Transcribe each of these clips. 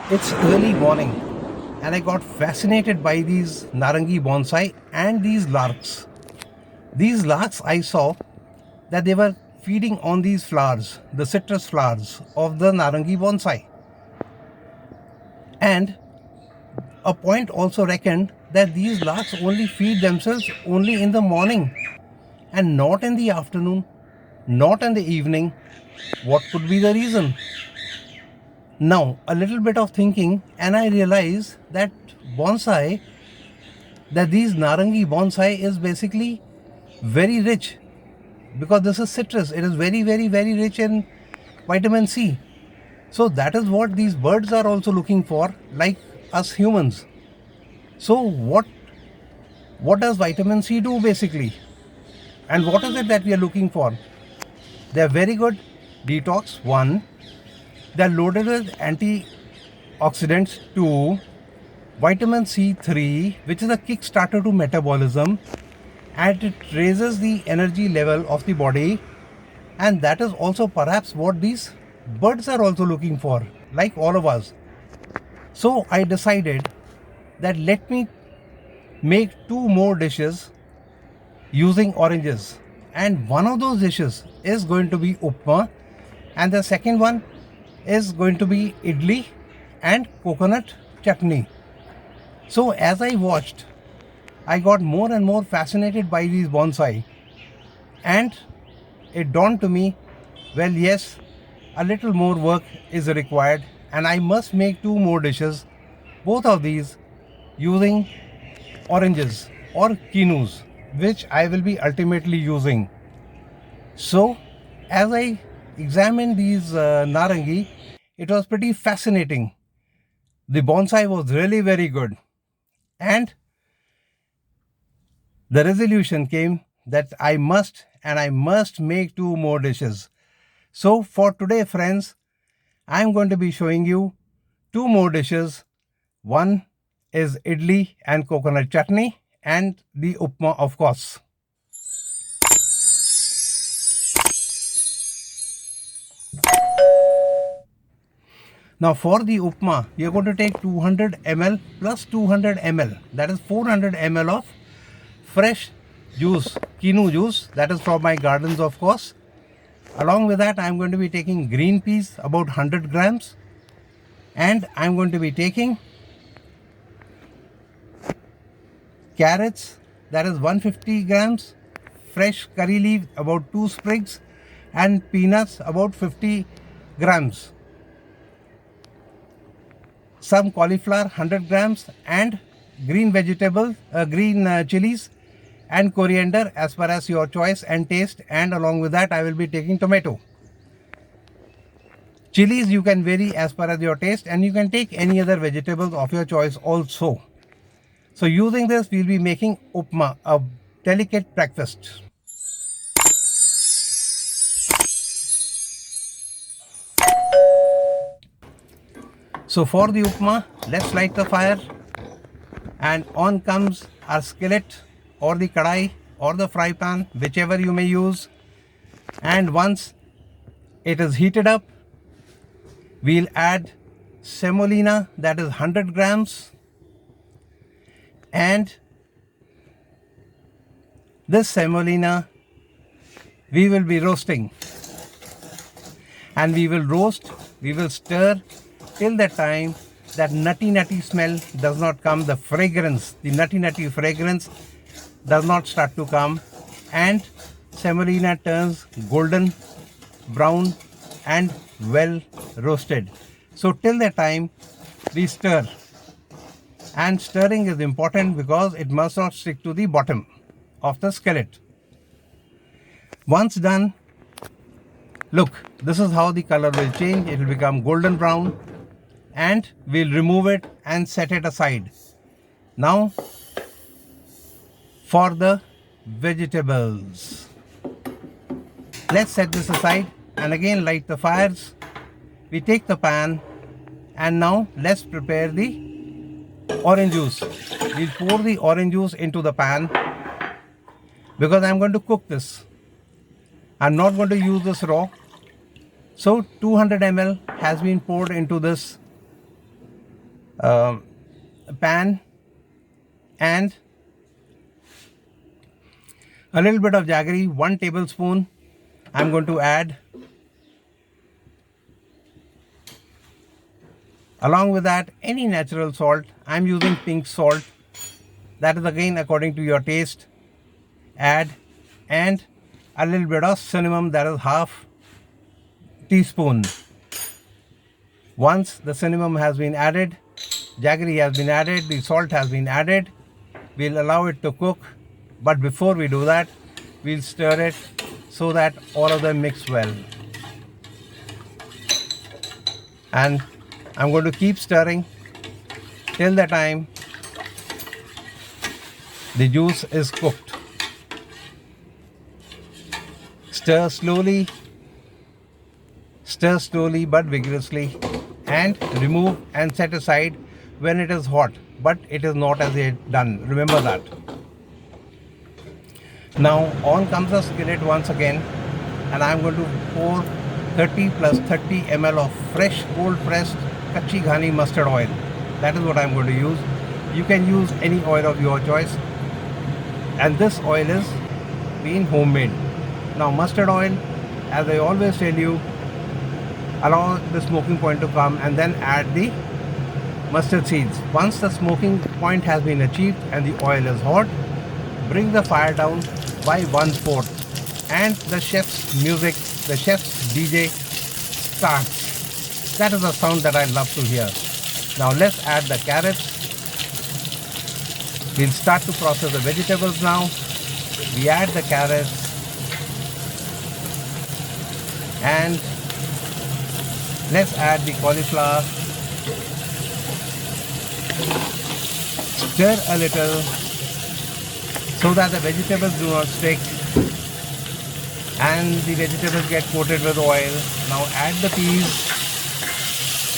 It's early morning and I got fascinated by these Narangi bonsai and these larks. These larks, I saw that they were feeding on these flowers, the citrus flowers of the Narangi bonsai. And a point also reckoned that these larks only feed themselves only in the morning and not in the afternoon, not in the evening. What could be the reason? Now, a little bit of thinking, and I realized that bonsai, that these Narangi bonsai is basically very rich because this is citrus. It is very, very, very rich in vitamin C. So that is what these birds are also looking for, like us humans. So what does vitamin C do basically? And what is it that we are looking for? They are very good detox, one. They are loaded with antioxidants, two. Vitamin C3, which is a kickstarter to metabolism, and it raises the energy level of the body, and that is also perhaps what these birds are also looking for, like all of us. So I decided that let me make two more dishes using oranges, and one of those dishes is going to be upma, and the second one is going to be idli and coconut chutney. So as I watched, I got more and more fascinated by these bonsai, and it dawned to me, well, yes, a little more work is required, and I must make two more dishes, both of these using oranges or kinus, which I will be ultimately using. So, as I examined these narangi, it was pretty fascinating. The bonsai was really very good, and the resolution came that I must make two more dishes. So for today, friends, I'm going to be showing you two more dishes. One is idli and coconut chutney, and the upma, of course. Now for the upma, we are going to take 200 ml plus 200 ml, that is 400 ml of fresh juice, kinu juice, that is from my gardens, of course. Along with that, I'm going to be taking green peas, about 100 grams, and I'm going to be taking carrots, that is 150 grams, fresh curry leaf, about 2 sprigs, and peanuts, about 50 grams, some cauliflower, 100 grams, and green chilies and coriander as per as your choice and taste. And along with that, I will be taking tomato. Chilies you can vary as per as your taste, and you can take any other vegetables of your choice also. So using this, we'll be making upma, a delicate breakfast. So for the upma, let's light the fire, and on comes our skillet or the kadai or the fry pan, whichever you may use. And once it is heated up, we'll add semolina, that is 100 grams, and this semolina we will be roasting, and we will stir till the time that nutty smell does not come, the nutty fragrance does not start to come, and semolina turns golden brown and well roasted. So till the time we stir, and stirring is important because it must not stick to the bottom of the skillet. Once done, look, this is how the color will change. It will become golden brown, and we'll remove it and set it aside. Now for the vegetables, let's set this aside and again light the fires. We take the pan, and now let's prepare the orange juice. We'll pour the orange juice into the pan because I'm going to cook this. I'm not going to use this raw. So 200 ml has been poured into this pan and a little bit of jaggery, 1 tablespoon. I'm going to add. Along with that, any natural salt. I'm using pink salt. That is again according to your taste. Add, and a little bit of cinnamon, that is half teaspoon. Once the cinnamon has been added, jaggery has been added, the salt has been added, we'll allow it to cook. But before we do that, we'll stir it so that all of them mix well. And I'm going to keep stirring till the time the juice is cooked. Stir slowly but vigorously, and remove and set aside when it is hot, but it is not as yet done. Remember that. Now on comes the skillet once again, and I'm going to pour 30 plus 30 ml of fresh cold pressed Kachi Ghani mustard oil. That is what I'm going to use. You can use any oil of your choice, and this oil is being homemade. Now mustard oil, as I always tell you, allow the smoking point to come and then add the mustard seeds. Once the smoking point has been achieved and the oil is hot, bring the fire down by 1/4, and the chef's music, the chef's DJ starts. That is the sound that I love to hear. Now let's add the carrots. We'll start to process the vegetables now. We add the carrots and let's add the cauliflower. Stir a little so that the vegetables do not stick and the vegetables get coated with oil. Now add the peas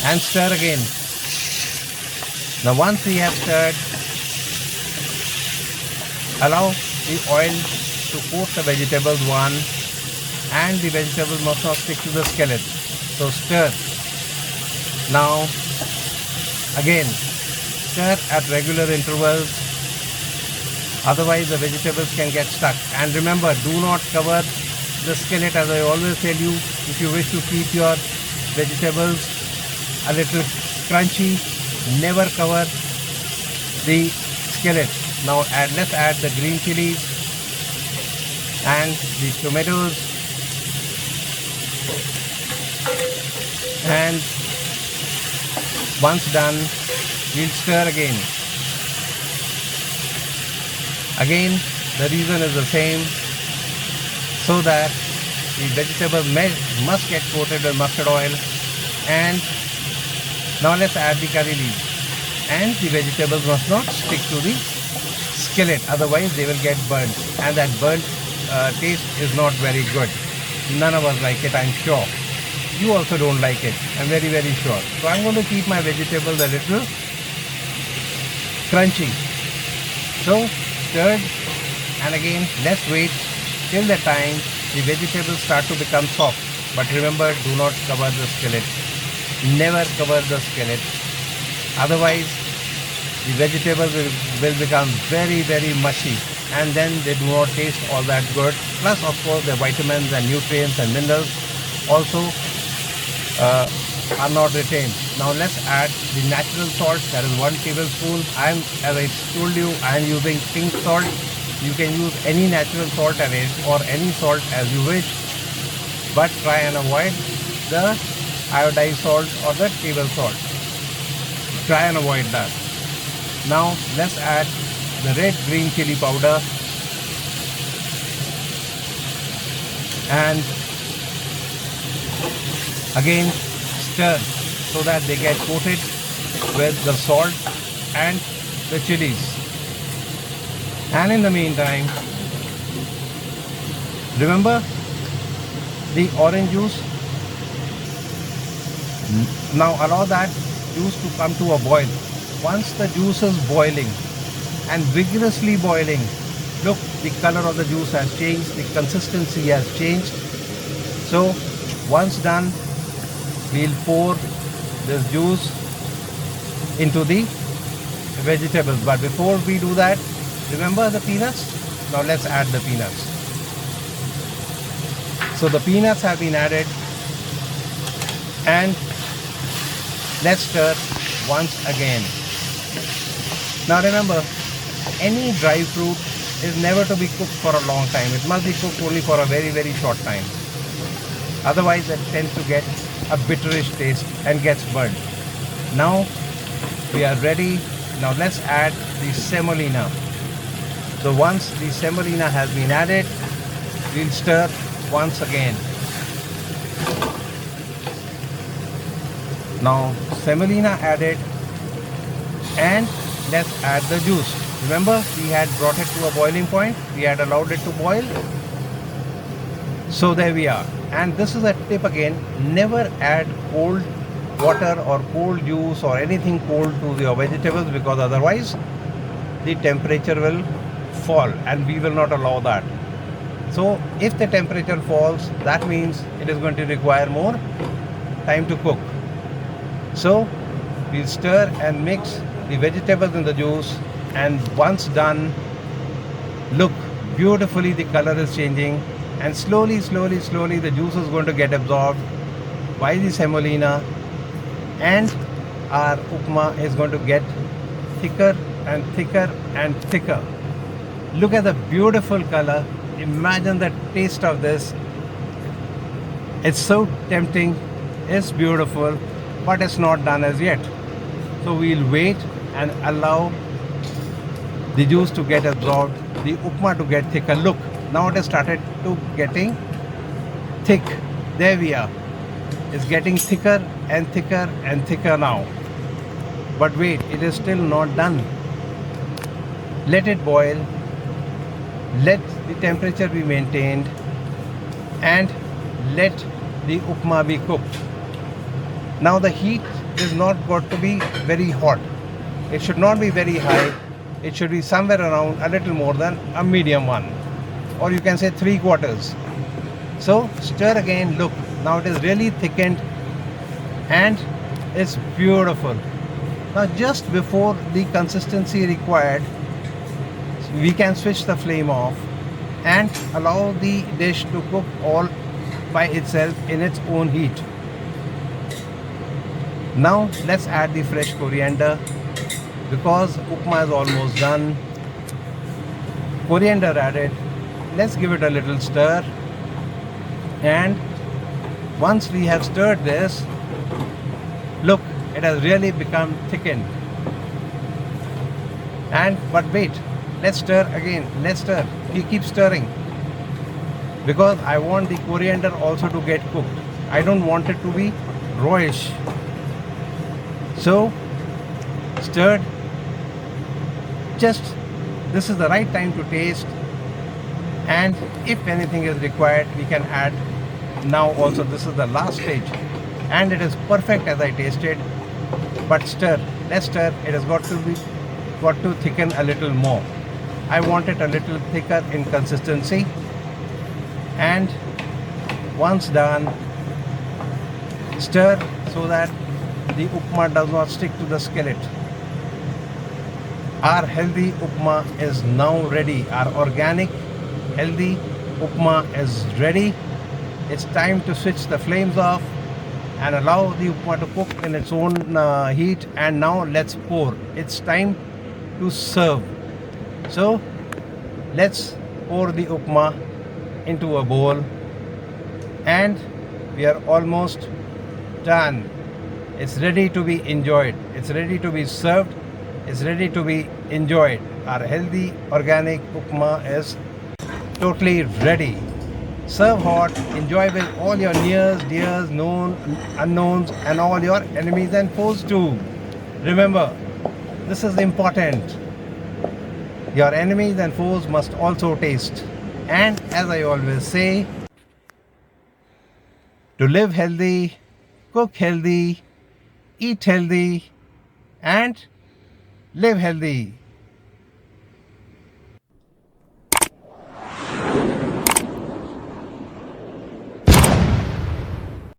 and stir again. Now once we have stirred, allow the oil to coat the vegetables one, and the vegetables must not stick to the skillet. So stir. Now again stir at regular intervals, otherwise the vegetables can get stuck. And remember, do not cover the skillet. As I always tell you, if you wish to keep your vegetables a little crunchy, never cover the skillet. Now let's add the green chilies and the tomatoes, and once done, we'll stir again. Again, the reason is the same, so that the vegetable must get coated with mustard oil. And now let's add the curry leaves, and the vegetables must not stick to the skillet, otherwise they will get burnt, and that burnt taste is not very good. None of us like it, I'm sure. You also don't like it, I'm very sure. So I'm going to keep my vegetables a little crunchy. So stirred, and again let's wait till the time the vegetables start to become soft. But remember, do not cover the skillet. Never cover the skillet, otherwise the vegetables will become very mushy, and then they do not taste all that good. Plus, of course, the vitamins and nutrients and minerals also are not retained. Now let's add the natural salt, that is 1 tablespoon. As I told you, I am using pink salt. You can use any natural salt or any salt as you wish, but try and avoid the iodized salt or the table salt. Try and avoid that. Now let's add the red green chili powder and again stir so that they get coated with the salt and the chilies. And in the meantime, remember the orange juice. Now allow that juice to come to a boil. Once the juice is boiling and vigorously boiling, look, the color of the juice has changed, the consistency has changed. So once done, we'll pour this juice into the vegetables. But before we do that, remember the peanuts? Now let's add the peanuts. So the peanuts have been added, and let's stir once again. Now remember, any dry fruit is never to be cooked for a long time. It must be cooked only for a very, very short time. Otherwise it tends to get a bitterish taste and gets burnt. Now we are ready. Now let's add the semolina. So once the semolina has been added, we'll stir once again. Now semolina added, and let's add the juice. Remember, we had brought it to a boiling point. We had allowed it to boil. So there we are. And this is a tip again, never add cold water or cold juice or anything cold to your vegetables, because otherwise the temperature will fall, and we will not allow that. So if the temperature falls, that means it is going to require more time to cook. So we'll stir and mix the vegetables in the juice, and once done, look, beautifully the color is changing, and slowly the juice is going to get absorbed by the semolina, and our upma is going to get thicker and thicker and thicker. Look at the beautiful color. Imagine the taste of this. It's so tempting, it's beautiful, but it's not done as yet. So we'll wait and allow the juice to get absorbed, the upma to get thicker. Look, now it has started to getting thick. There we are. It's getting thicker and thicker and thicker now. But wait, it is still not done. Let it boil. Let the temperature be maintained, and let the upma be cooked. Now the heat is not got to be very hot. It should not be very high. It should be somewhere around a little more than a medium one, or you can say 3/4. So stir again. Look, now it is really thickened and it's beautiful. Now just before the consistency required, we can switch the flame off and allow the dish to cook all by itself in its own heat. Now let's add the fresh coriander, because upma is almost done. Coriander added. Let's give it a little stir, and once we have stirred this, look, it has really become thickened. But wait, let's stir again. Let's stir. We keep stirring, because I want the coriander also to get cooked. I don't want it to be rawish. So stirred. Just this is the right time to taste, and if anything is required, we can add now also. This is the last stage, and it is perfect as I tasted. But stir. Let's stir. It has got to thicken a little more. I want it a little thicker in consistency, and once done, stir so that the upma does not stick to the skillet. Our healthy upma is now ready. Our organic healthy upma is ready. It's time to switch the flames off and allow the upma to cook in its own heat. And now let's pour. It's time to serve. So let's pour the upma into a bowl, and we are almost done. It's ready to be enjoyed. It's ready to be served. It's ready to be enjoyed. Our healthy organic upma is totally ready. Serve hot, enjoy with all your nears, dears, known, unknowns, and all your enemies and foes too. Remember, this is important. Your enemies and foes must also taste. And as I always say, to live healthy, cook healthy, eat healthy, and live healthy.